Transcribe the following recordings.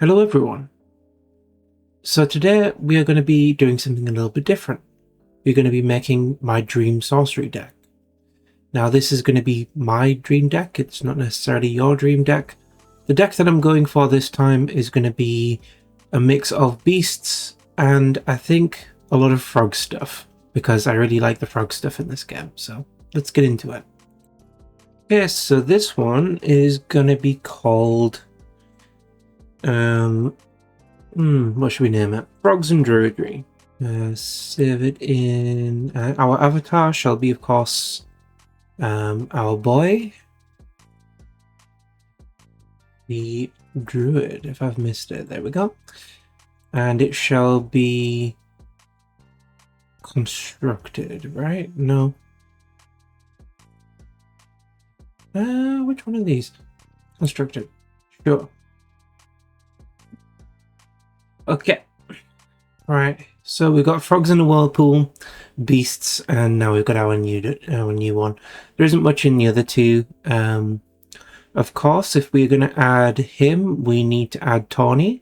Hello everyone. So today we are going to be doing something a little bit different. We're going to be making my dream sorcery deck. Now this is going to be my dream deck, it's not necessarily your dream deck. The deck that I'm going for this time is going to be a mix of beasts and I think a lot of frog stuff, because I really like the frog stuff in this game, so let's get into it. Okay, so this one is going to be called what should we name it? Frogs and Druidry. Save it in... our avatar shall be, of course, our boy. The Druid, if I've missed it. There we go. And it shall be... constructed, right? No. Which one of these? Constructed. Sure. Okay. Alright, so we've got frogs in the whirlpool, beasts, and now we've got our new one. There isn't much in the other two. Of course, if we're going to add him, we need to add Tawny.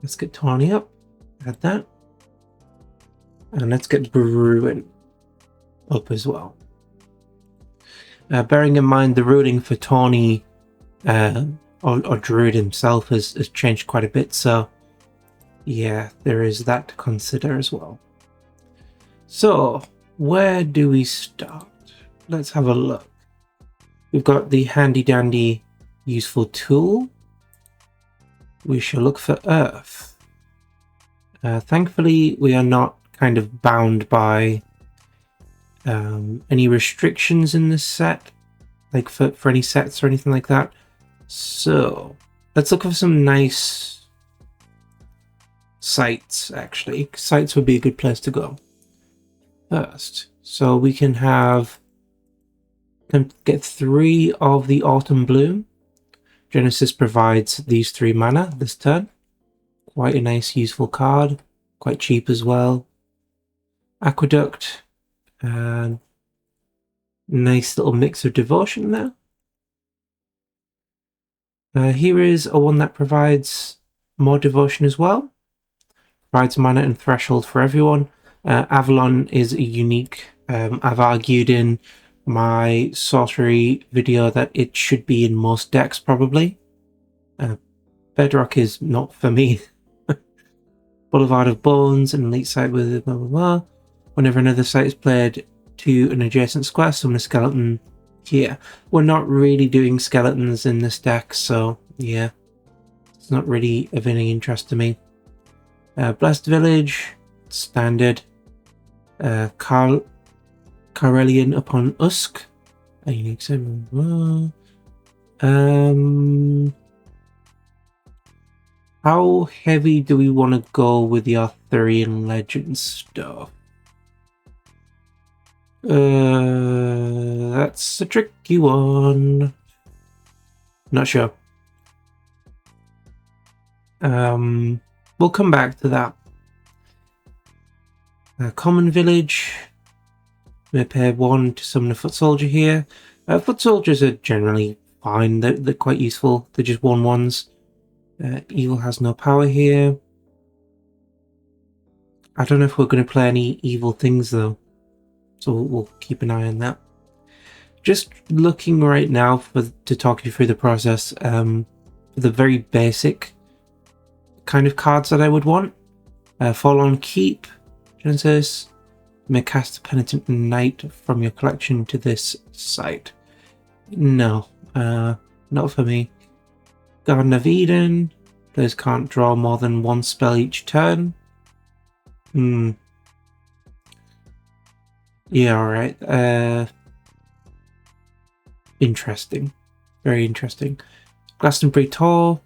Let's get Tawny up. Add that. And let's get Bruin up as well. Bearing in mind the routing for Tawny or Druid himself has changed quite a bit, so yeah, there is that to consider as well. So, where do we start? Let's have a look. We've got the handy dandy useful tool. We shall look for Earth. Thankfully, we are not kind of bound by any restrictions in this set, like for any sets or anything like that. So, let's look for some nice sites, actually. Sites would be a good place to go first. So we can get 3 of the Autumn Bloom. Genesis provides these 3 mana this turn. Quite a nice, useful card. Quite cheap as well. Aqueduct. And nice little mix of devotion there. Here is a one that provides more devotion as well. Provides mana and threshold for everyone. Avalon is a unique. I've argued in my sorcery video that it should be in most decks probably. Bedrock is not for me. Boulevard of Bones, an elite site with blah blah blah. Whenever another site is played to an adjacent square, summon a skeleton here. We're not really doing skeletons in this deck, so yeah, it's not really of any interest to me. Blessed Village, standard. Carelian upon Usk, a unique symbol. How heavy do we want to go with the Arthurian legend stuff? That's a tricky one. Not sure. We'll come back to that. Common Village. May pay 1 to summon a foot soldier here. Foot soldiers are generally fine. They're quite useful. They're just 1/1s. Evil has no power here. I don't know if we're going to play any evil things though, so we'll keep an eye on that. Just looking right now to talk you through the process. The very basic kind of cards that I would want. Fall on Keep, Genesis. May cast a Penitent Knight from your collection to this site. No, not for me. Garden of Eden. Players can't draw more than 1 spell each turn. Yeah, alright. Interesting. Very interesting. Glastonbury Tor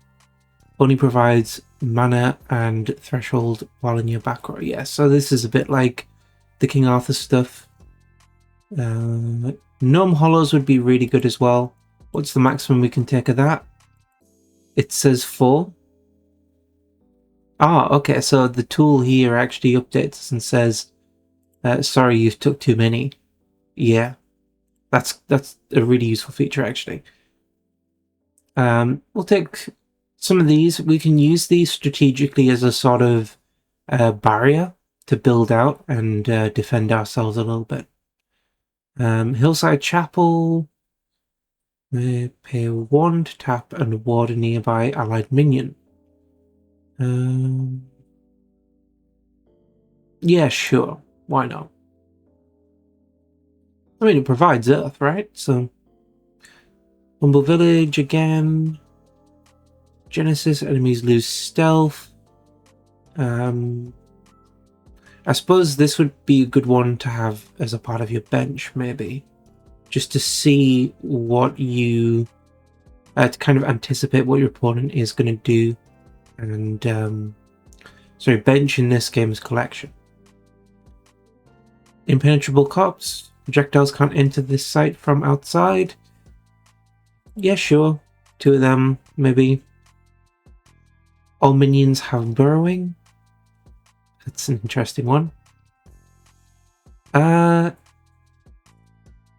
only provides mana and threshold while in your back row. Yeah, so this is a bit like the King Arthur stuff. Gnome Hollows would be really good as well. What's the maximum we can take of that? It says 4. Ah, okay, so the tool here actually updates and says, sorry, you took too many. Yeah, that's a really useful feature actually. We'll take some of these. We can use these strategically as a sort of barrier to build out and defend ourselves a little bit. Hillside Chapel. Pay 1 to tap and ward a nearby allied minion. Yeah, sure. Why not? I mean, it provides Earth, right? So, Humble Village again. Genesis, enemies lose stealth. I suppose this would be a good one to have as a part of your bench, maybe. Just to see what you... to kind of anticipate what your opponent is going to do. And, sorry, bench in this game is collection. Impenetrable Cops. Projectiles can't enter this site from outside. Yeah, sure. 2 of them, maybe. All minions have burrowing. That's an interesting one.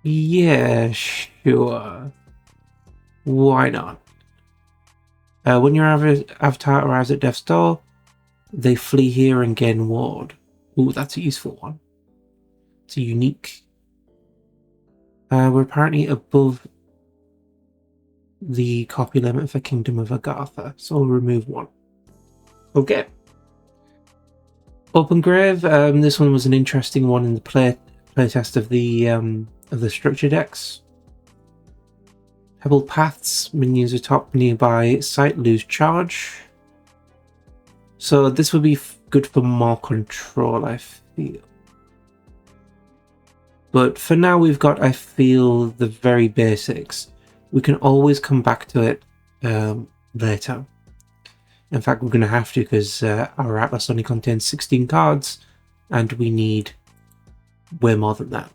Yeah, sure. Why not? When your avatar arrives at death's door, they flee here and gain ward. Ooh, that's a useful one. It's a unique. We're apparently above the copy limit for Kingdom of Agartha, so we'll remove 1. Okay. Open Grave. This one was an interesting one in the playtest of the structure decks. Pebble Paths. Minions atop nearby site lose charge. So this would be good for more control, I feel. But for now, we've got, I feel, the very basics. We can always come back to it later. In fact, we're going to have to, because our Atlas only contains 16 cards, and we need way more than that.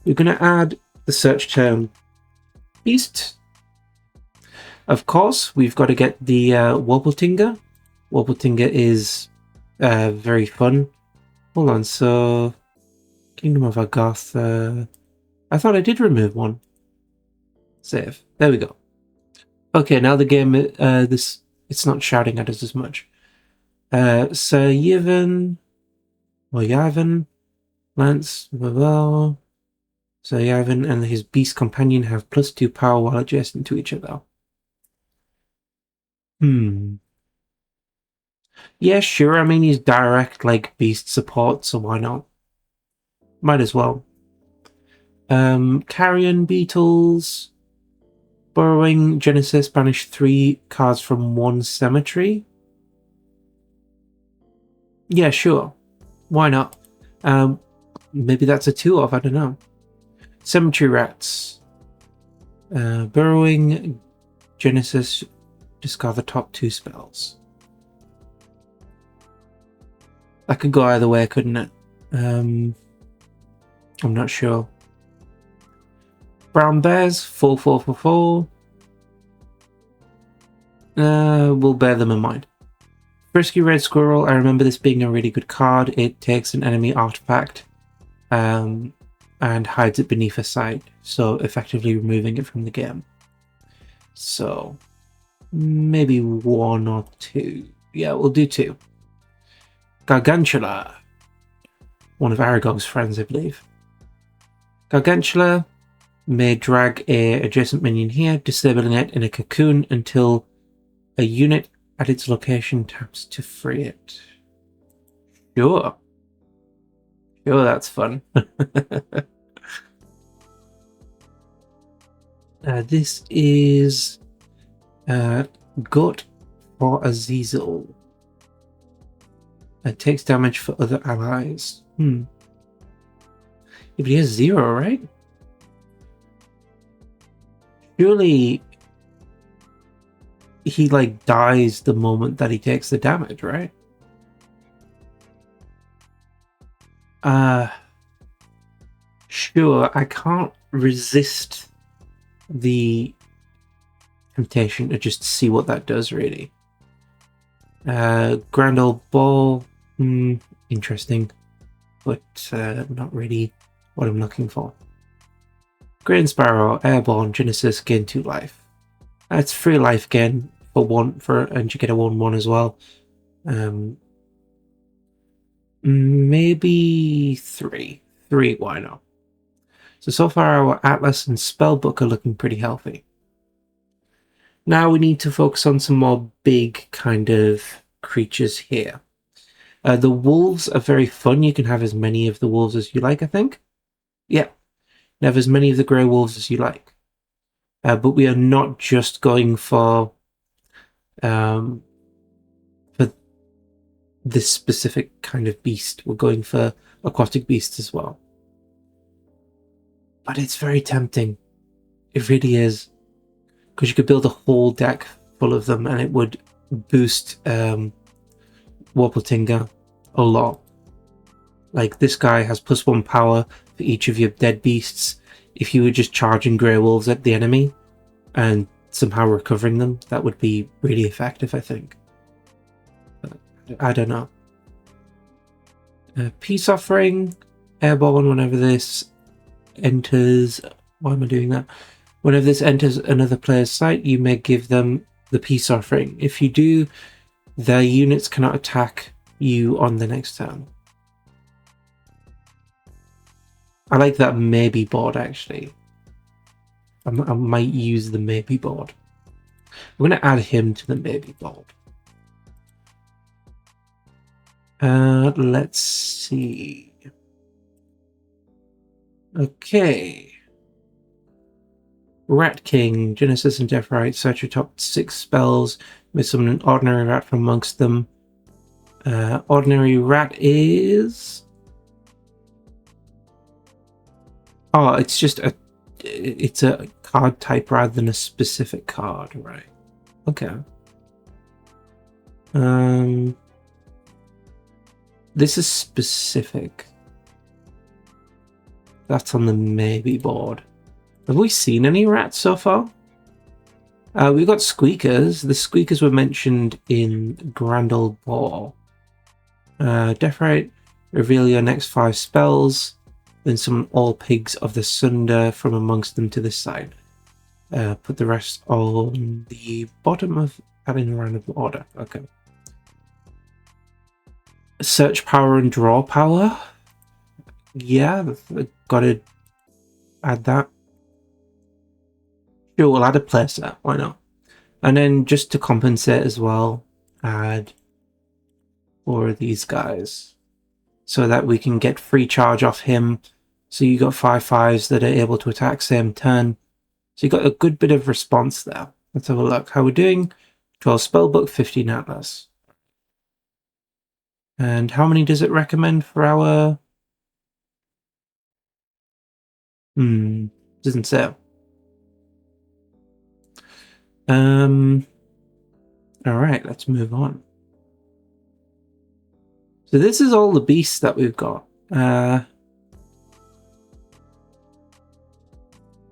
We're going to add the search term Beast. Of course, we've got to get the Wobbletinger. Wobbletinger is very fun. Hold on, so... Kingdom of Agartha... I thought I did remove 1. Save. There we go. Okay, now the game, it's not shouting at us as much. Sir Yevon, or Yavin, Lance, blah, blah. Sir Yavin and his beast companion have +2 power while adjacent to each other. Yeah, sure, I mean, he's direct, like, beast support, so why not? Might as well. Carrion Beetles... Borrowing Genesis, banish 3 cards from 1 cemetery. Yeah, sure. Why not? Maybe that's a 2 of, I don't know. Cemetery Rats. Burrowing Genesis, discard the top 2 spells. That could go either way, couldn't it? I'm not sure. Brown Bears, 4/4/4/4. We'll bear them in mind. Frisky Red Squirrel, I remember this being a really good card. It takes an enemy artifact and hides it beneath a site, so effectively removing it from the game. So, maybe 1 or 2. Yeah, we'll do 2. Gargantula. One of Aragog's friends, I believe. Gargantula may drag a adjacent minion here, disabling it in a cocoon until a unit at its location taps to free it. Sure. Sure, that's fun. This is Goat for Azazel. It takes damage for other allies. Yeah, but he has 0, right? Surely he, like, dies the moment that he takes the damage, right? Sure, I can't resist the temptation to just see what that does, really. Grand Old Ball, interesting, but not really what I'm looking for. Grain Sparrow, Airborne, Genesis, gain 2 life. That's 3 life gain for 1 and you get a 1/1 as well. Maybe 3. 3, why not? So far our Atlas and Spellbook are looking pretty healthy. Now we need to focus on some more big kind of creatures here. The wolves are very fun. You can have as many of the wolves as you like, I think. Yeah. Have as many of the grey wolves as you like. But we are not just going for this specific kind of beast. We're going for aquatic beasts as well. But it's very tempting. It really is. Because you could build a whole deck full of them and it would boost Warpletinga a lot. Like, this guy has +1 power for each of your dead beasts. If you were just charging grey wolves at the enemy and somehow recovering them, that would be really effective, I think. But I don't know. Peace Offering, Airborne, whenever this enters... Why am I doing that? Whenever this enters another player's site, you may give them the Peace Offering. If you do, their units cannot attack you on the next turn. I like that maybe board, actually. I might use the maybe board. I'm going to add him to the maybe board. Let's see. Okay. Rat King, Genesis and Deathrite, search your top 6 spells, may summon an ordinary rat from amongst them. Ordinary rat is... Oh, it's just it's a card type rather than a specific card, right? Okay. This is specific. That's on the maybe board. Have we seen any rats so far? We've got squeakers. The squeakers were mentioned in Grand Old Boar. Deathrite, reveal your next 5 spells, then summon all pigs of the Sunder from amongst them to this side. Put the rest on the bottom of having a random order. Okay. Search power and draw power. Yeah, gotta add that. Sure, we'll add a playset, why not? And then just to compensate as well, add 4 of these guys so that we can get free charge off him. So you got 5/5s that are able to attack same turn. So you got a good bit of response there. Let's have a look. How we're doing? 12 Spellbook, 15 Atlas. And how many does it recommend for our... doesn't say. Alright, let's move on. So this is all the beasts that we've got.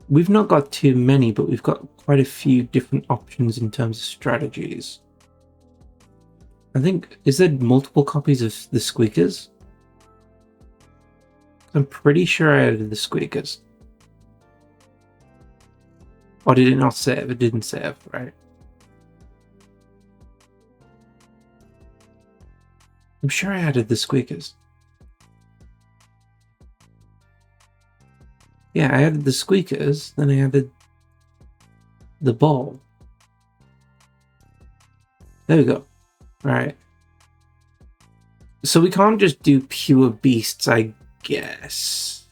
We've not got too many, but we've got quite a few different options in terms of strategies. I think, is there multiple copies of the Squeakers? I'm pretty sure I added the Squeakers. Or did it not save? It didn't save, right? I'm sure I added the Squeakers. Yeah, I added the Squeakers, then I added the ball. There we go. Alright. So we can't just do pure beasts, I guess.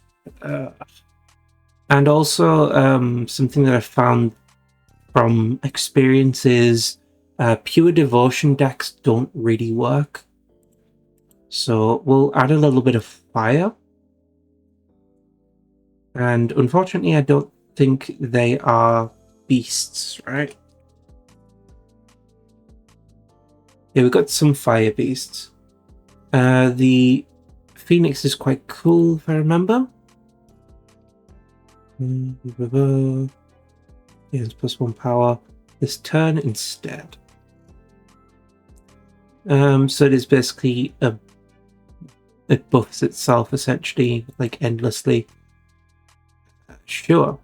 And also, something that I found from experience is pure devotion decks don't really work. So we'll add a little bit of fire. And unfortunately, I don't think they are beasts, right? Yeah, we've got some fire beasts. The Phoenix is quite cool, if I remember. He has +1 power this turn instead. So it is basically it buffs itself essentially, like endlessly. Sure.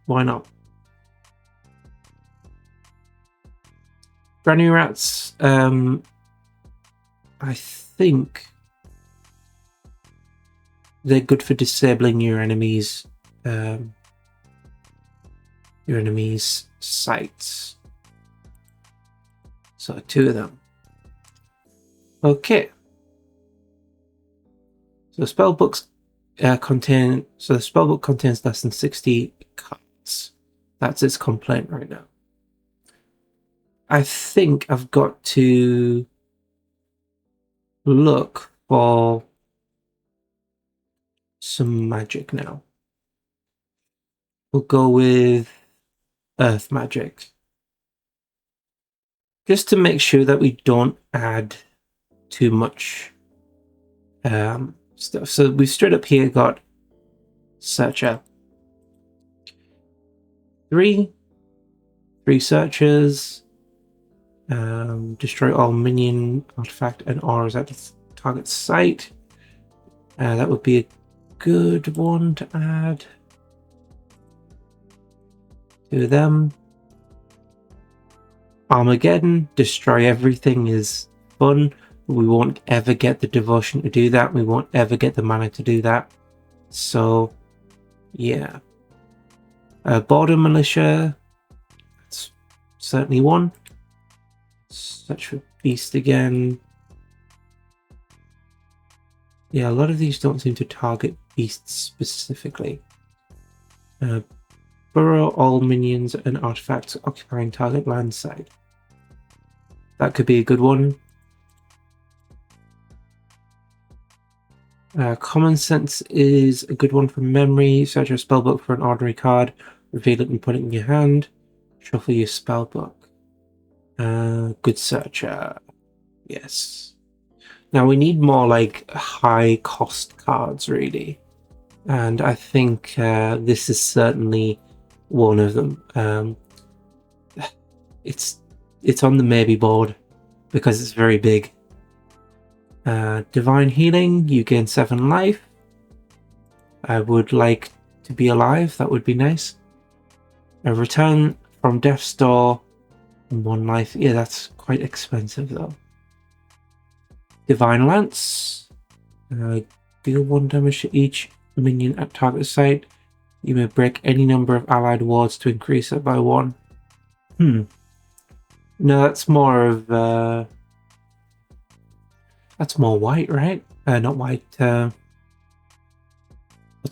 Why not? Granny rats, I think they're good for disabling your enemies' sights. So 2 of them. Okay. So the spellbook contains less than 60 cards. That's its complaint right now. I think I've got to look for some magic now. We'll go with earth magic. Just to make sure that we don't add too much stuff. So we've straight up here got Searcher. 3 searchers. Destroy all minion, artifact, and auras at the target site. That would be a good one to add. 2 of them. Armageddon, destroy everything is fun. We won't ever get the devotion to do that. We won't ever get the mana to do that. So, yeah. Border Militia, that's certainly one. Search for Beast again. Yeah, a lot of these don't seem to target beasts specifically. Burrow all minions and artifacts occupying target land side. That could be a good one. Common Sense is a good one from memory. Search your spellbook for an ordinary card, reveal it and put it in your hand. Shuffle your spellbook. Good searcher. Yes. Now we need more like high cost cards really. And I think this is certainly one of them. It's on the maybe board because it's very big. Divine Healing, you gain 7 life. I would like to be alive, that would be nice. A Return from Death's Door, 1 life. Yeah, that's quite expensive though. Divine Lance, deal 1 damage to each minion at target site. You may break any number of allied wards to increase it by 1. No, that's more of that's more white, right? Not white. What's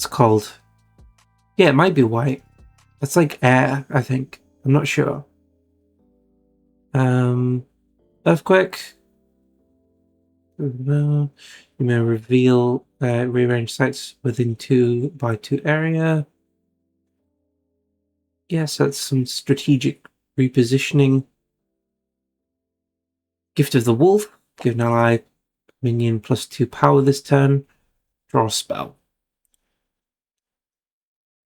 it called? Yeah, it might be white. That's like air, I think. I'm not sure. Earthquake. You may reveal rearrange sites within 2x2 area. Yes, that's some strategic repositioning. Gift of the Wolf. Give an ally minion +2 power this turn. Draw a spell.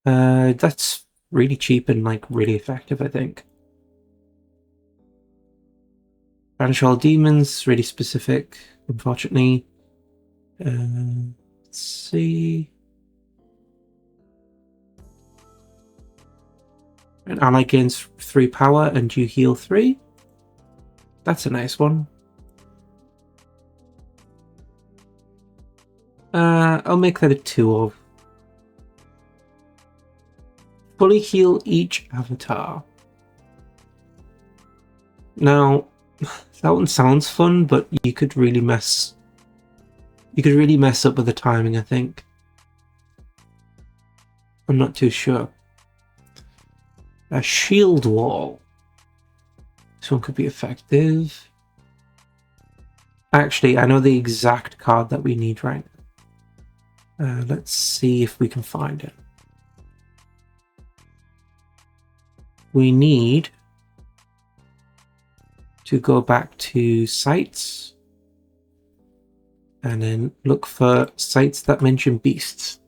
That's really cheap and like really effective, I think. Banish all demons, really specific, unfortunately. Let's see. An ally gains 3 power and you heal 3. That's a nice one. I'll make that a 2 of. Fully heal each avatar. Now, that one sounds fun, but you could really mess up with the timing, I think. I'm not too sure. A shield wall. This one could be effective. Actually, I know the exact card that we need right now. Let's see if we can find it. We need to go back to sites and then look for sites that mention beasts.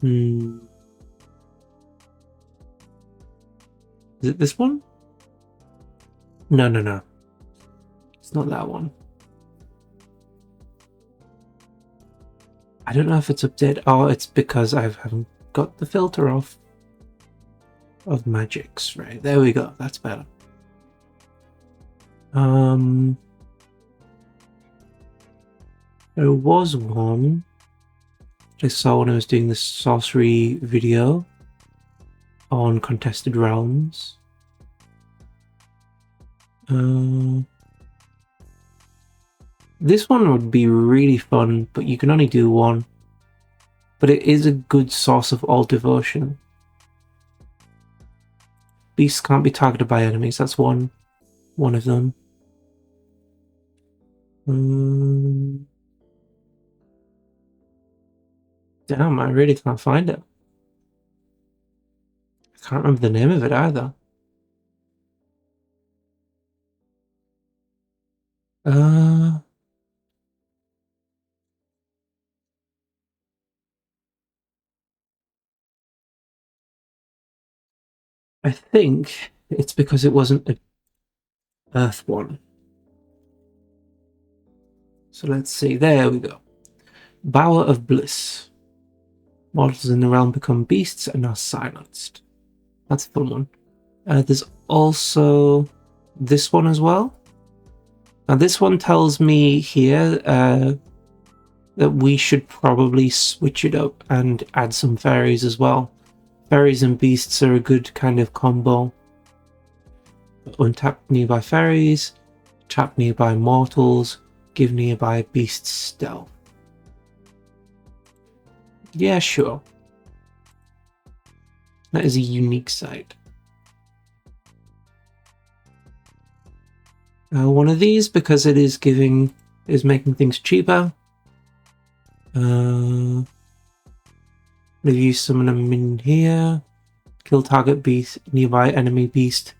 Is it this one? No. It's not that one. I don't know if it's updated. Oh, it's because I haven't got the filter off of magics. Right, there we go. That's better. There was one I saw when I was doing the sorcery video on contested realms. This one would be really fun, but you can only do one. But it is a good source of all devotion. Beasts can't be targeted by enemies. That's one of them. Damn, I really can't find it. I can't remember the name of it either. I think it's because it wasn't an Earth one. So let's see. There we go. Bower of Bliss. Mortals in the realm become beasts and are silenced. That's a fun one. There's also this one as well. Now this one tells me here that we should probably switch it up and add some fairies as well. Fairies and beasts are a good kind of combo. Untap nearby fairies, tap nearby mortals, give nearby beasts stealth. Yeah, sure. That is a unique sight. One of these because it is making things cheaper. If you summon a minion here, kill target beast, nearby enemy beast.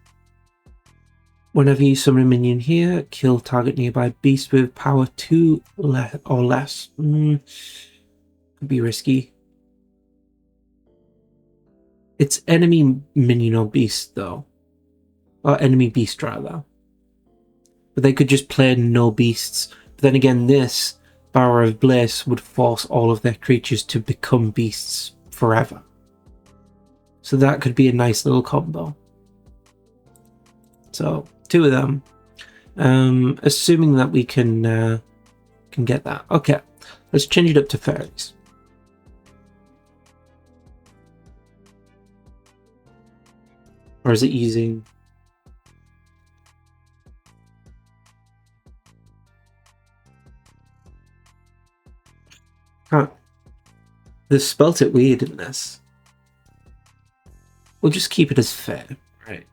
Whenever you summon a minion here, kill target nearby beast with power 2 or less. Could be risky. It's enemy minion or beast though. Or enemy beast rather. But they could just play no beasts. But then again, this Bower of Bliss would force all of their creatures to become beasts forever. So that could be a nice little combo. So 2 of them. Assuming that we can get that. Okay, let's change it up to fairies. Or is it using... They've spelt it weird in this. We'll just keep it as fair. Right.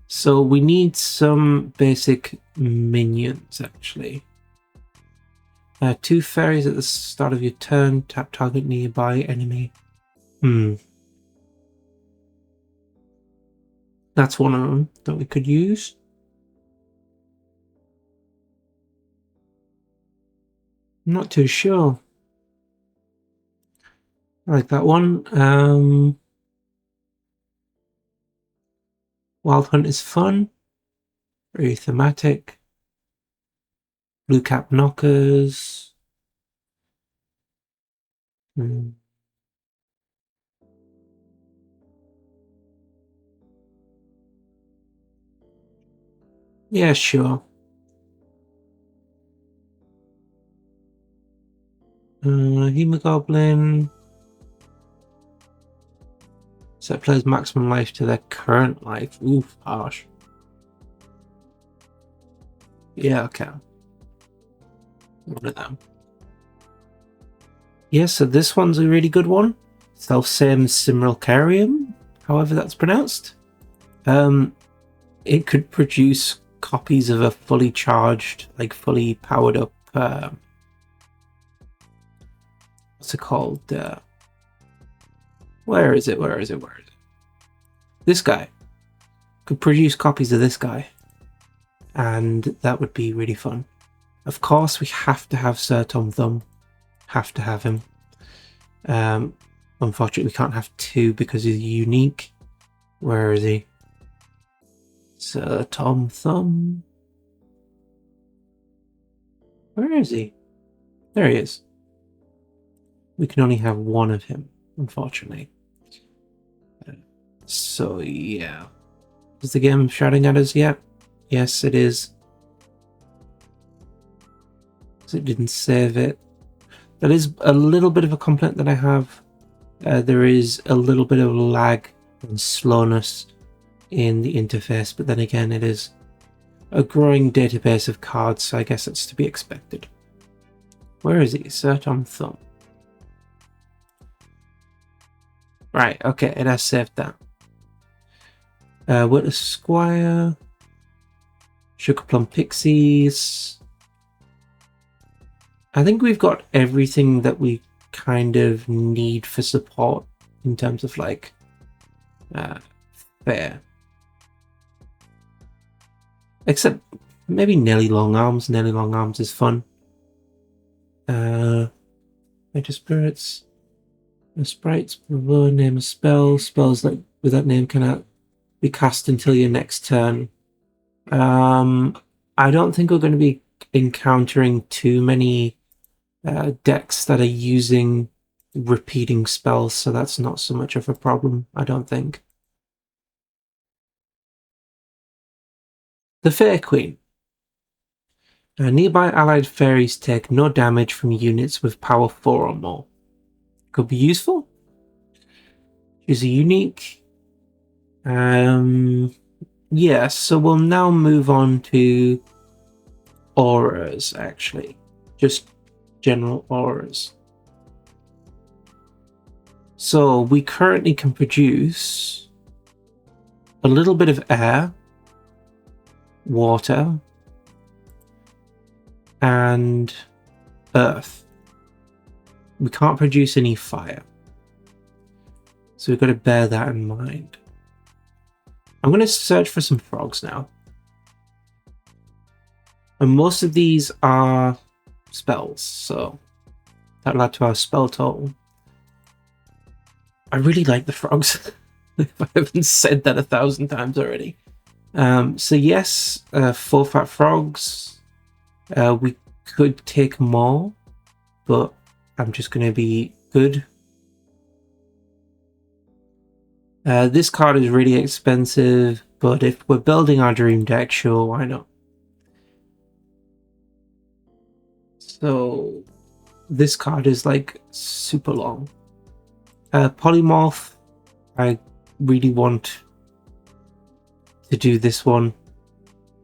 So we need some basic minions, actually. 2 fairies at the start of your turn. Tap target nearby enemy. That's one of them that we could use. I'm not too sure. I like that one. Wild Hunt is fun. Very thematic. Blue Cap Knockers. Yeah, sure. Hemogoblin. Set players maximum life to their current life. Oof, harsh. Yeah, okay. One of them. Yeah, so this one's a really good one. Self-same Simulcarium, however that's pronounced. It could produce copies of a fully charged, like fully powered up, what's it called? Where is it? This guy could produce copies of this guy, and that would be really fun. Of course, we have to have Sir Tom Thumb. Have to have him. Unfortunately, we can't have 2 because he's unique. Where is he? Sir Tom Thumb. Where is he? There he is. we can only have one of him, unfortunately. So yeah. Is the game shouting at us yet? Yes, it is. Because it didn't save it. That is a little bit of a complaint that I have. There is a little bit of lag and slowness in the interface, but then again, it is a growing database of cards, so I guess it's to be expected. Where is he? Search on thumb. Right, okay, it has saved that. What is Squire? Sugar Plum Pixies. I think we've got everything that we kind of need for support in terms of like fair. Except maybe Nelly Long Arms. Nelly Long Arms is fun. Major Spirits. The sprites below name a spell. Spells that with that name cannot be cast until your next turn. I don't think we're going to be encountering too many decks that are using repeating spells, so that's not so much of a problem, I don't think. The Fair Queen. Nearby allied fairies take no damage from units with power 4 or more. Could be useful. She's a unique. Yeah, so we'll now move on to auras, actually. Just general auras. So we currently can produce a little bit of air, water, and earth. We can't produce any fire. So we've got to bear that in mind. I'm going to search for some frogs now. And most of these are spells, so that'll add to our spell total. I really like the frogs. If I haven't said that 1,000 times already. So yes, 4 fat frogs. We could take more, but I'm just going to be good. This card is really expensive, but if we're building our dream deck, sure, why not? So this card is like super long. Polymorph, I really want to do this one.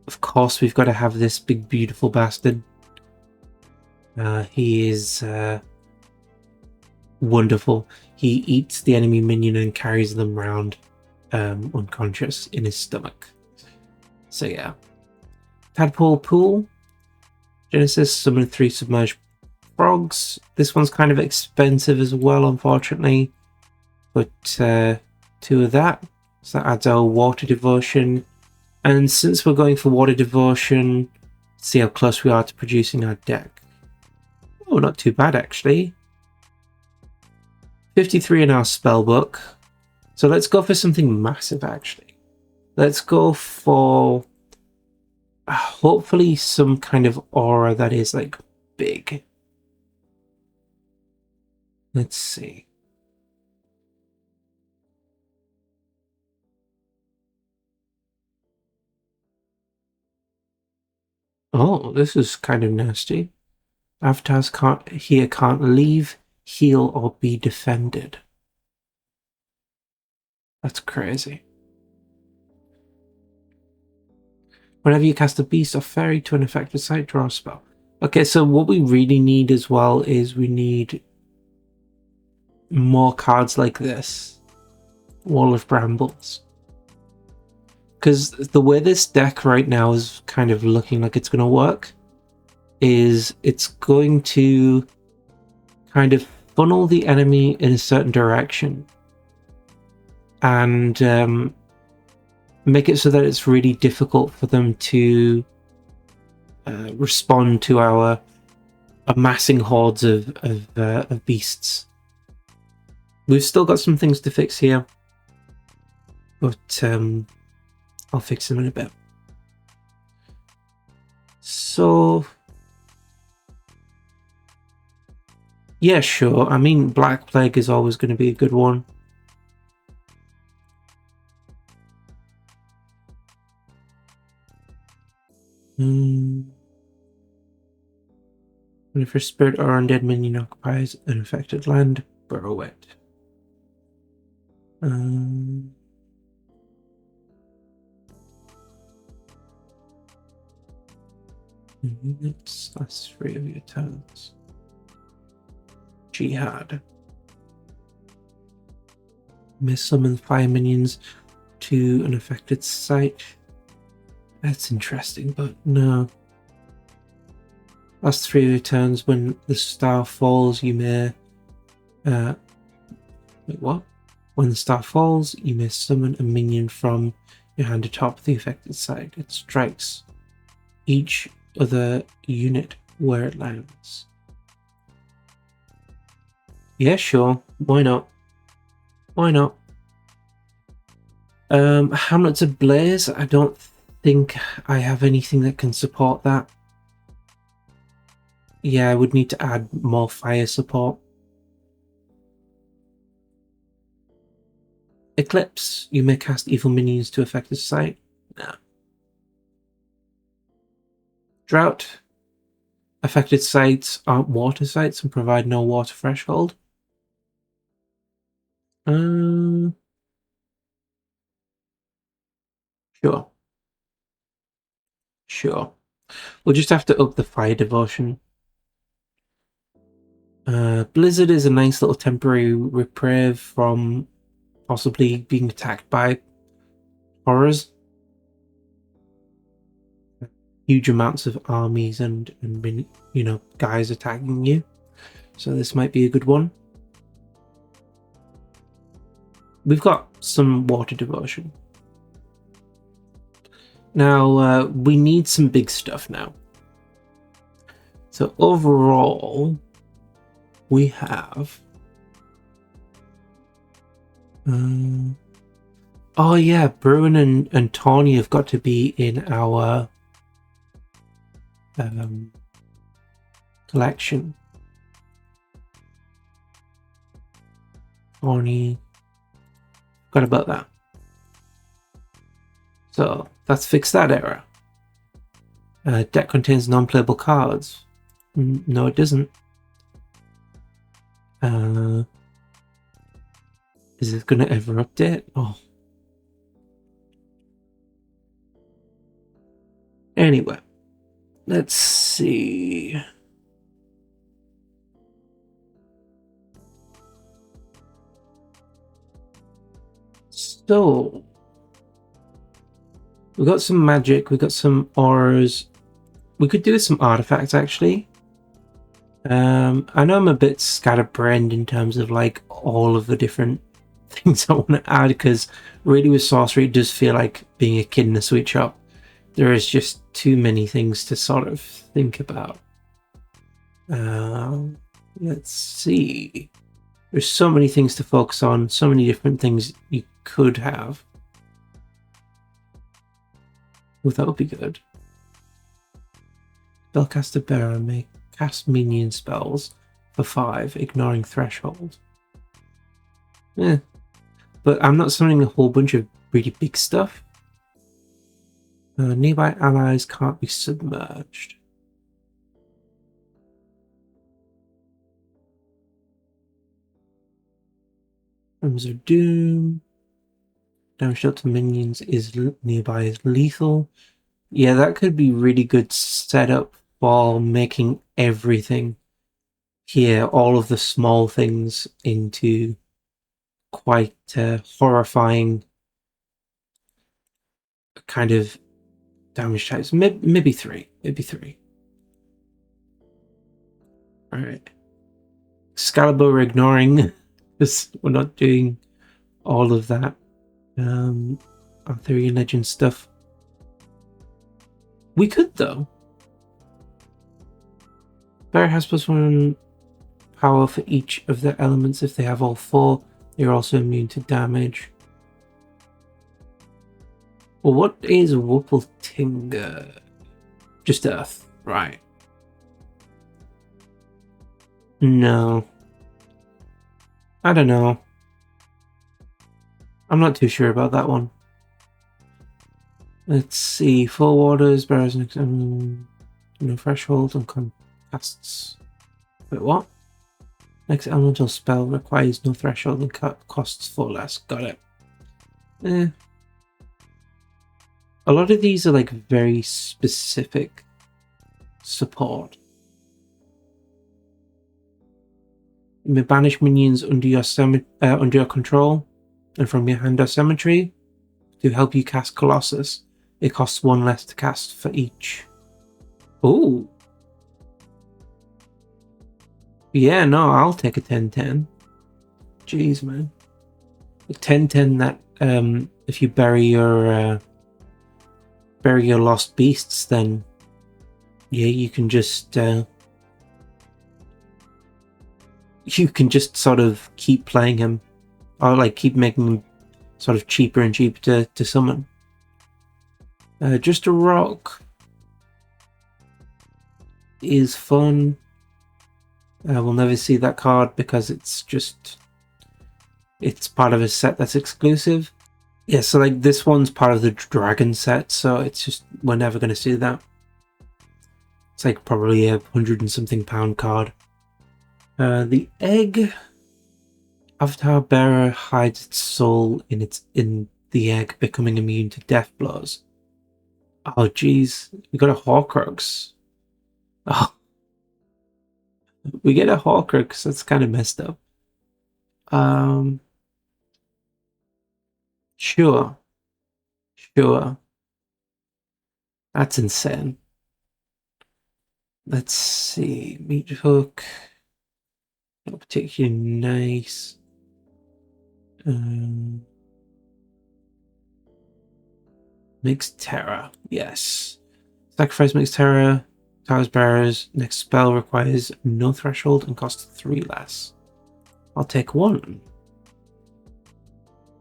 Of course, we've got to have this big, beautiful bastard. He is wonderful. He eats the enemy minion and carries them around unconscious in his stomach. So yeah. Tadpole Pool. Genesis, summon 3 submerged frogs. This one's kind of expensive as well, unfortunately. But 2 of that. So that adds our water devotion. And since we're going for water devotion, see how close we are to producing our deck. Oh, not too bad actually. 53 in our spell book. So let's go for something massive actually. Let's go for hopefully some kind of aura that is like big. Let's see. Oh, this is kind of nasty. Avatars can't leave, heal, or be defended. That's crazy. Whenever you cast a beast or fairy to an affected site, draw a spell. Okay, so what we really need as well is we need more cards like this. Wall of Brambles. Because the way this deck right now is kind of looking like it's going to work is it's going to kind of funnel the enemy in a certain direction and make it so that it's really difficult for them to respond to our amassing hordes of beasts. We've still got some things to fix here, but I'll fix them in a bit. So Yeah, sure. I mean, Black Plague is always going to be a good one. If your spirit or undead minion occupies an affected land, burrow it. That's 3 of your turns. Jihad. May summon 5 minions to an affected site. That's interesting, but no. Last 3 of your turns, when the star falls, you may... wait, what? When the star falls, you may summon a minion from your hand atop the affected site. It strikes each other unit where it lands. Yeah, sure. Why not? Why not? Hamlets Ablaze, I don't think I have anything that can support that. Yeah, I would need to add more fire support. Eclipse, you may cast evil minions to affect the site. No. Drought, affected sites aren't water sites and provide no water threshold. Sure. Sure. We'll just have to up the fire devotion. Blizzard is a nice little temporary reprieve from possibly being attacked by horrors. Huge amounts of armies and guys attacking you. So this might be a good one. We've got some water devotion. Now, we need some big stuff now. So overall, we have... oh yeah, Bruin and Tawny have got to be in our collection. Tawny, forgot about that. So let's fix that error. Deck contains non-playable cards. No, it doesn't. Is it going to ever update? Oh. Anyway, let's see. So, we've got some magic, we've got some auras. We could do some artifacts, actually. I know I'm a bit scatterbrained in terms of like all of the different things I want to add, because really with Sorcery it does feel like being a kid in a sweet shop. There is just too many things to sort of think about. Let's see. There's so many things to focus on, so many different things you could have. Oh, that would be good. Spellcaster Bearer may cast minion spells for 5, ignoring threshold. But I'm not summoning a whole bunch of really big stuff. Nearby allies can't be submerged. Rooms of Doom. Damage dealt to minions is nearby is lethal. Yeah, that could be really good setup for making everything here, all of the small things, into quite horrifying kind of damage types. Maybe 3. Maybe 3. Alright. Excalibur we're ignoring, because we're not doing all of that Arthurian legend stuff. We could, though. Bear has +1 power for each of their elements. If they have all 4, they're also immune to damage. Well, what is Wupeltinger? Just Earth, right. No. I don't know. I'm not too sure about that one. Let's see. Four waters, barrows, no threshold, and casts. Wait, what? Next elemental spell requires no threshold and costs 4 less. Got it. A lot of these are like very specific support. You may banish minions under your control and from your hand or cemetery to help you cast Colossus. It costs 1 less to cast for each. Oh. Yeah, no, I'll take a 10-10. Jeez, man. A 10-10 that if you bury your lost beasts, then yeah, you can just sort of keep playing him, or like keep making him sort of cheaper and cheaper to summon. Just a rock is fun. We'll never see that card because it's part of a set that's exclusive. Yeah, so like this one's part of the dragon set, so it's just we're never going to see that. It's like probably a £100 and something card. The egg. Avatar bearer hides its soul in the egg, becoming immune to death blows. Oh jeez, we got a Horcrux. Oh, we get a Horcrux. That's kind of messed up. Sure. That's insane. Let's see. Meat hook. Not particularly nice. Mixed Terror. Yes. Sacrifice Mixed Terror. Towers Bearers. Next spell requires no threshold and costs 3 less. I'll take 1.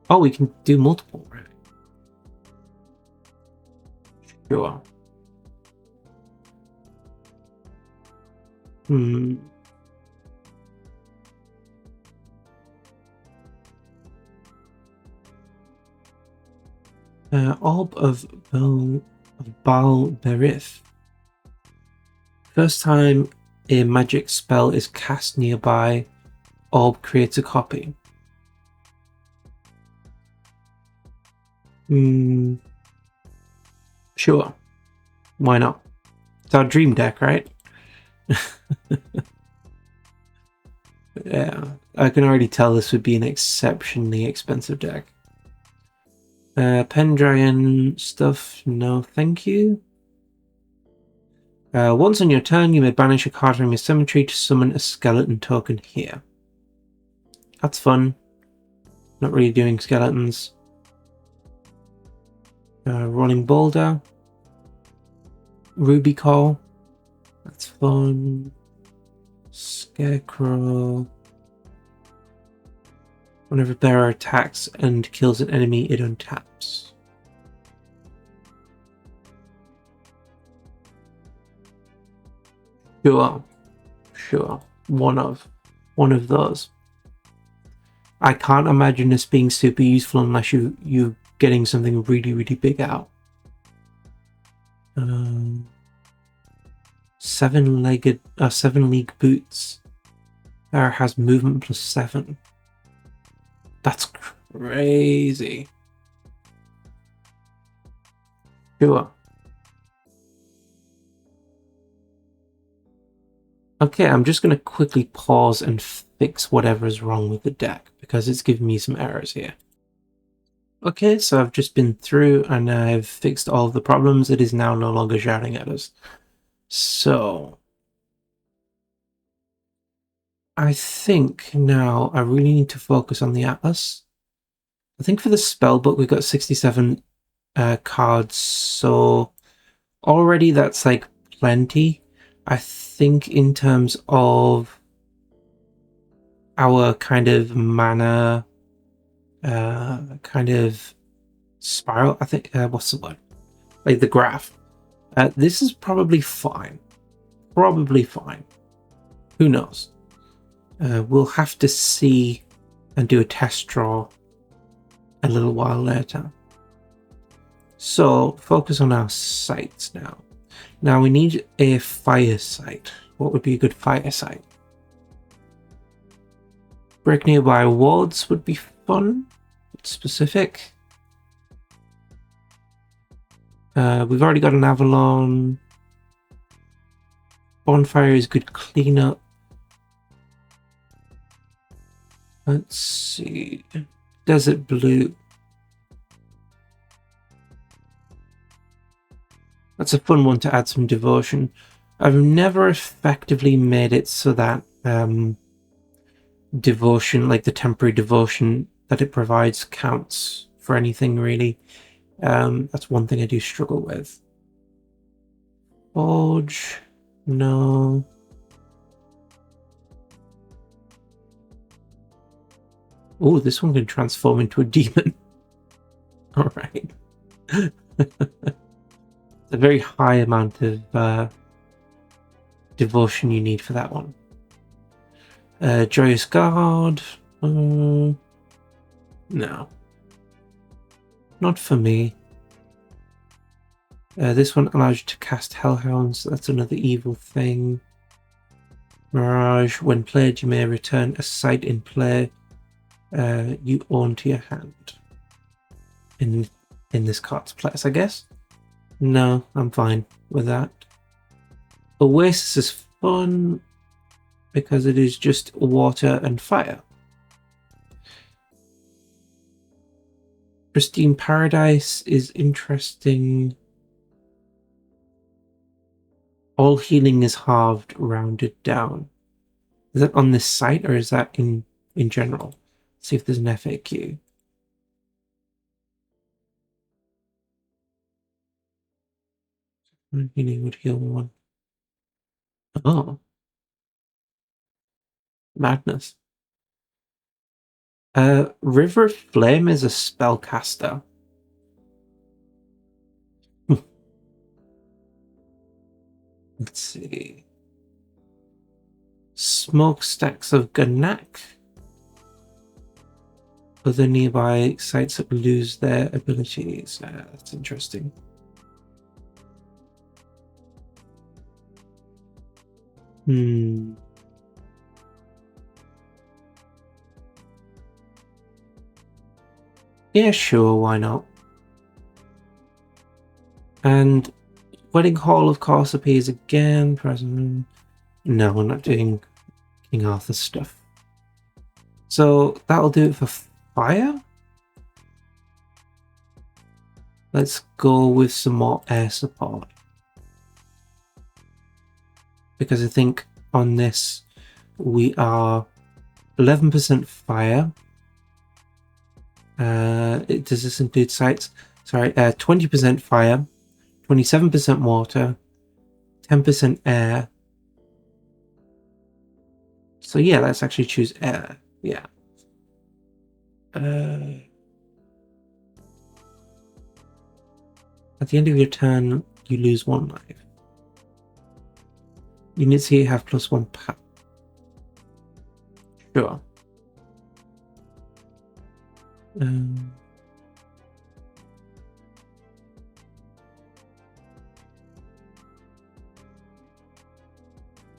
Oh, we can do multiple, right? Sure. Orb of Baal Berith. First time a magic spell is cast nearby, orb creates a copy. Sure. Why not? It's our dream deck, right? Yeah, I can already tell this would be an exceptionally expensive deck. Pendragon stuff, no thank you. Once on your turn, you may banish a card from your cemetery to summon a skeleton token here. That's fun. Not really doing skeletons. Rolling Boulder. Ruby Call. That's fun. Scarecrow. Whenever bearer attacks and kills an enemy, it untaps. Sure. One of those. I can't imagine this being super useful unless you're getting something really, really big out. 7-league boots. Has movement plus 7. That's crazy. Sure. Okay, I'm just going to quickly pause and fix whatever is wrong with the deck because it's giving me some errors here. Okay, so I've just been through and I've fixed all of the problems. It is now no longer shouting at us. So I think now I really need to focus on the Atlas. I think for the spellbook we've got 67 cards, so already that's like plenty. I think in terms of our kind of mana kind of spiral, I think what's the word? Like the graph. This is probably fine. Who knows? We'll have to see and do a test draw a little while later. So focus on our sites now. Now we need a fire site. What would be a good fire site? Break nearby wards would be fun. Specific. We've already got an Avalon. Bonfire is good cleanup. Let's see. Desert Blue. That's a fun one to add some devotion. I've never effectively made it so that devotion, like the temporary devotion that it provides, counts for anything really. That's one thing I do struggle with. Forge, no. Oh, this one can transform into a demon. All right. It's a very high amount of devotion you need for that one. Joyous Guard. No. Not for me. This one allows you to cast Hellhounds. So that's another evil thing. Mirage. When played, you may return a site in play you own to your hand. In this card's place, I guess. No, I'm fine with that. Oasis is fun because it is just water and fire. Pristine Paradise is interesting. All healing is halved, rounded down. Is that on this site or is that in general? Let's see if there's an FAQ. Healing would heal one. Oh. Madness. River of Flame is a spellcaster. Let's see. Smokestacks of Ganak. Other nearby sites that lose their abilities. That's interesting. Yeah, sure, why not? And Wedding Hall, of course, appears again. Present. No, we're not doing King Arthur stuff. So that'll do it for fire. Let's go with some more air support. Because I think on this we are 11% fire. Does this include sites? Sorry, 20% fire, 27% water, 10% air. So yeah, let's actually choose air. Yeah. At the end of your turn, you lose 1 life. Units here have +1 power. Sure.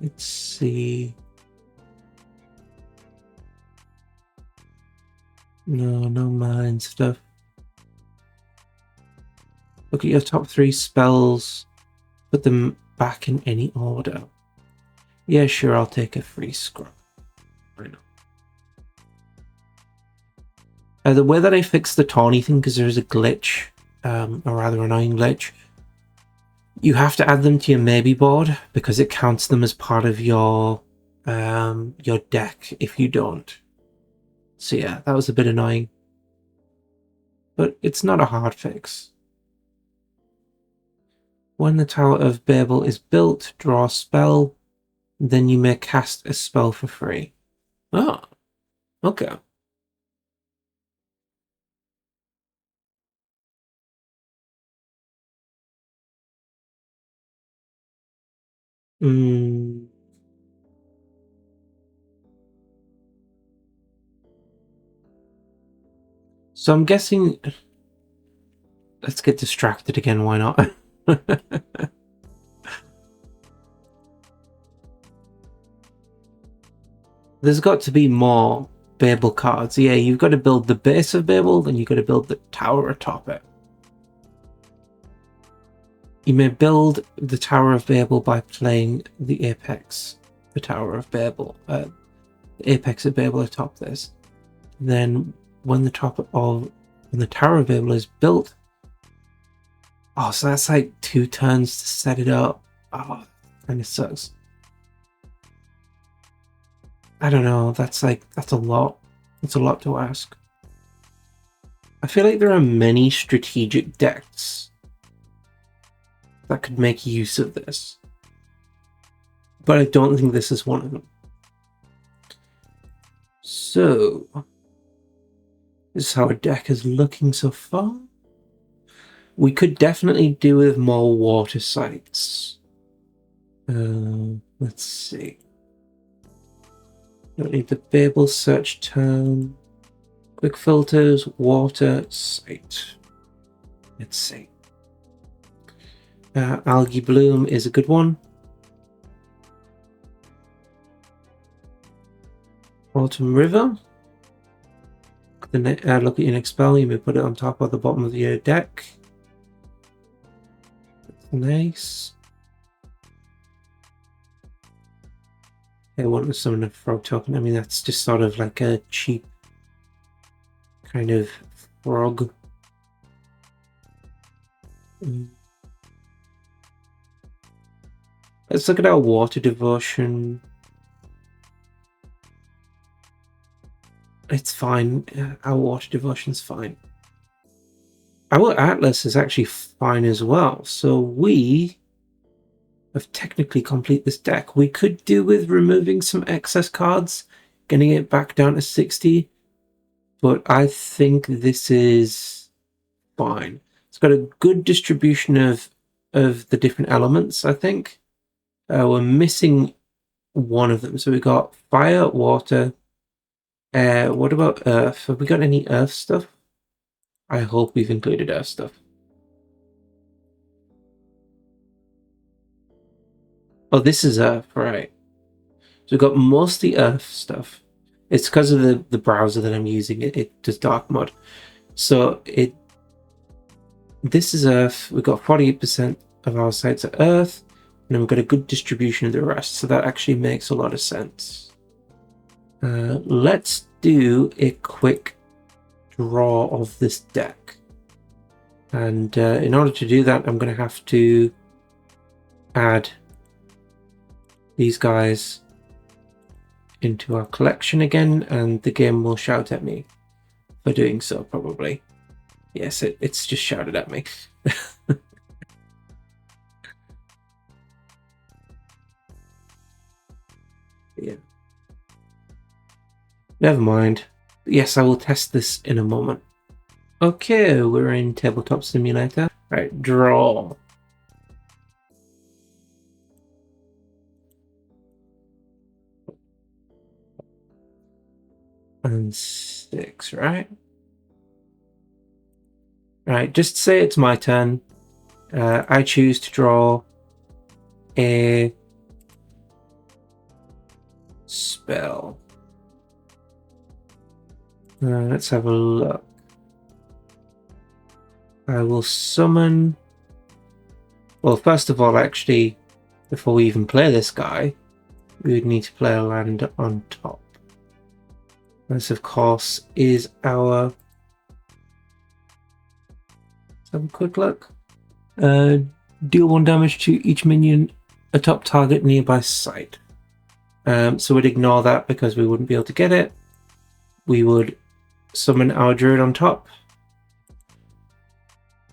Let's see. No mine stuff. Look at your top 3 spells. Put them back in any order. Yeah, sure, I'll take a free scrub. Why not? The way that I fixed the tawny thing, because there's a glitch, a rather annoying glitch. You have to add them to your maybe board because it counts them as part of your deck if you don't. So yeah, that was a bit annoying. But it's not a hard fix. When the Tower of Babel is built, draw a spell. Then you may cast a spell for free. Oh, okay. So I'm guessing... Let's get distracted again, why not? There's got to be more Babel cards. Yeah, you've got to build the base of Babel, then you've got to build the tower atop it. You may build the Tower of Babel by playing the Apex, the Tower of Babel, the Apex of Babel atop this. Then when the Tower of Babel is built, oh, so that's like 2 turns to set it up. Oh, kind of sucks. I don't know. That's a lot. That's a lot to ask. I feel like there are many strategic decks that could make use of this, but I don't think this is one of them. So, this is how our deck is looking so far. We could definitely do with more water sites. Let's see. Don't need the Babel search term. Quick filters, water site. Let's see. Algae bloom is a good one. Autumn river. Look at your next spell. You may put it on top or the bottom of your deck. That's nice. I want to summon a frog token. I mean, that's just sort of like a cheap kind of frog. Let's look at our water devotion. It's fine. Our water devotion's fine. Our Atlas is actually fine as well. So we have technically complete this deck. We could do with removing some excess cards, getting it back down to 60. But I think this is fine. It's got a good distribution of the different elements, I think. We're missing one of them. So we got fire, water, air. What about earth? Have we got any earth stuff? I hope we've included earth stuff. Oh, this is earth, right. So we've got mostly earth stuff. It's because of the browser that I'm using. It does dark mode. So this is earth. We've got 48% of our sites are earth. And then we've got a good distribution of the rest. So that actually makes a lot of sense. Let's do a quick draw of this deck. And in order to do that, I'm going to have to add these guys into our collection again, and the game will shout at me for doing so, probably. Yes, it's just shouted at me. Yeah. Never mind. Yes, I will test this in a moment. Okay, we're in Tabletop Simulator. Right, draw. And 6, right? Right, just say it's my turn. I choose to draw a spell. Let's have a look. I will summon... Well, first of all, actually, before we even play this guy, we would need to play a land on top. This, of course, is our... Let's have a quick look. Deal 1 damage to each minion atop target nearby site. So we'd ignore that because we wouldn't be able to get it. We would summon our druid on top.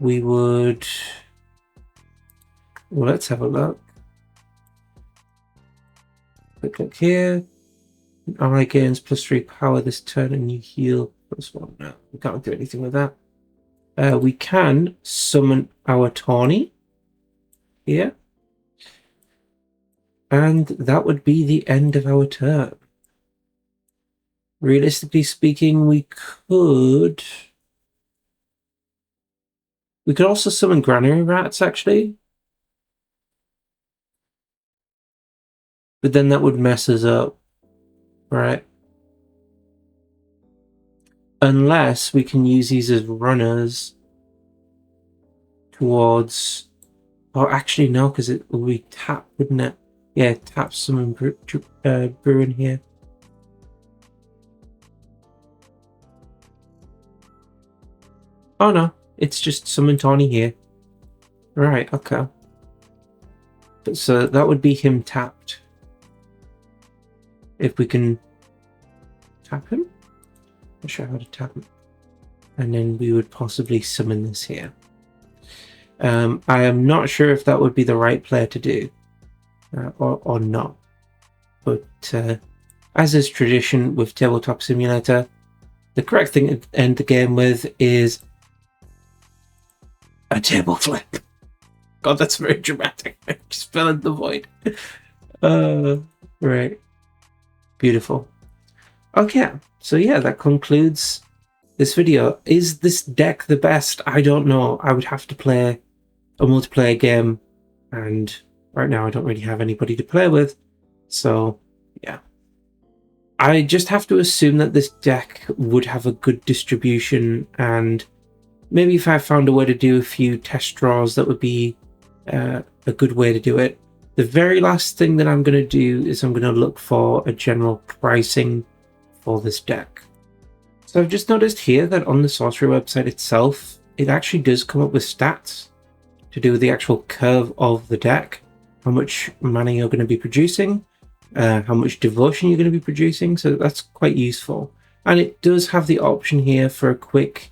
We would... Well, let's have a look. Quick look here. Ally gains +3 power this turn and you heal +1. No, we can't do anything with that. We can summon our Tawny here. And that would be the end of our turn. Realistically speaking, we could We could also summon granary rats, actually. But then that would mess us up, right? Unless we can use these as runners towards... Oh, actually, no, because it would be tap, wouldn't it? Yeah, tap summon Bruin here. Oh, no. It's just summon Tawny here. Right, okay. So that would be him tapped. If we can tap him. Not sure how to tap him. And then we would possibly summon this here. I am not sure if that would be the right player to do. Or not. But as is tradition with Tabletop Simulator, the correct thing to end the game with is a table flip. God, that's very dramatic. I just fell in the void. Right. Beautiful. Okay, so yeah, that concludes this video. Is this deck the best? I don't know. I would have to play a multiplayer game, and right now I don't really have anybody to play with. So, yeah. I just have to assume that this deck would have a good distribution, and maybe if I found a way to do a few test draws, that would be a good way to do it. The very last thing that I'm going to do is I'm going to look for a general pricing for this deck. So I've just noticed here that on the Sorcery website itself, it actually does come up with stats to do with the actual curve of the deck, how much mana you're going to be producing, how much devotion you're going to be producing, so that's quite useful. And it does have the option here for a quick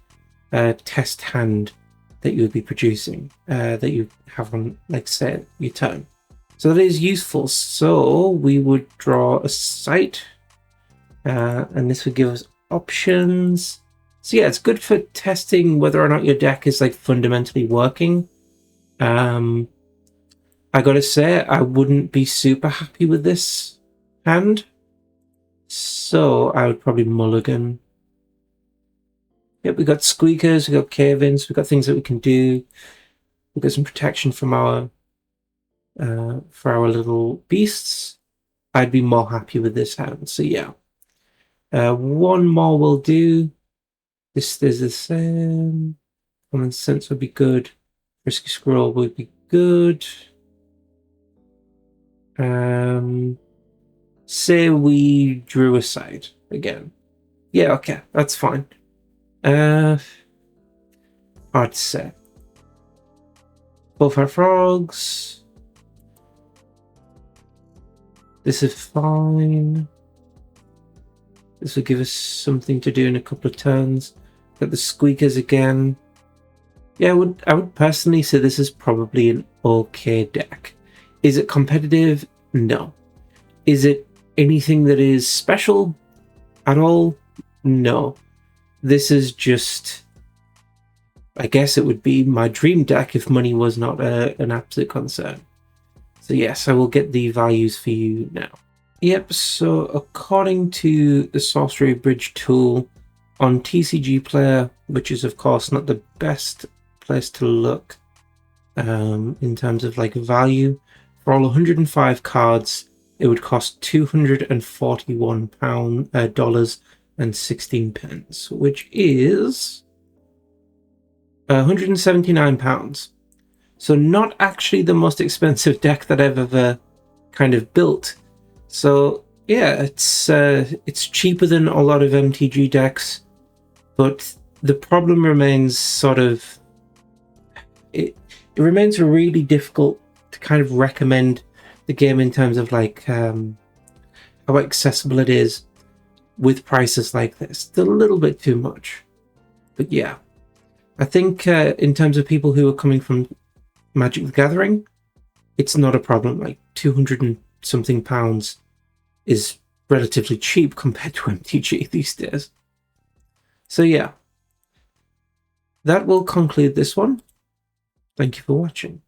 test hand that you would be producing, that you have on, like, say, your turn. So that is useful. So we would draw a site, and this would give us options. So yeah, it's good for testing whether or not your deck is like fundamentally working. I gotta say, I wouldn't be super happy with this hand, so I would probably mulligan. Yep, we got squeakers, we got cave-ins, we got things that we can do. We got some protection from our for our little beasts. I'd be more happy with this hand. So yeah, one more will do. This is the same. Common sense would be good. Frisky Squirrel would be good. Say we drew a side again. Yeah, okay, that's fine. Hard to say. Both our frogs. This is fine. This will give us something to do in a couple of turns. Got the squeakers again. Yeah, I would personally say this is probably an okay deck. Is it competitive? No. Is it anything that is special at all? No. This is just, I guess it would be my dream deck if money was not an absolute concern. So yes, I will get the values for you now. Yep, so according to the Sorcery Bridge tool on TCG Player, which is of course not the best place to look in terms of like value, for all 105 cards, it would cost $241.16, which is £179. So not actually the most expensive deck that I've ever kind of built. So yeah, it's cheaper than a lot of MTG decks, but the problem remains sort of, it remains really difficult to kind of recommend the game in terms of like how accessible it is with prices like this. It's a little bit too much, but yeah, I think in terms of people who are coming from Magic the Gathering, it's not a problem. Like 200 and something pounds is relatively cheap compared to MTG these days. So yeah, that will conclude this one. Thank you for watching.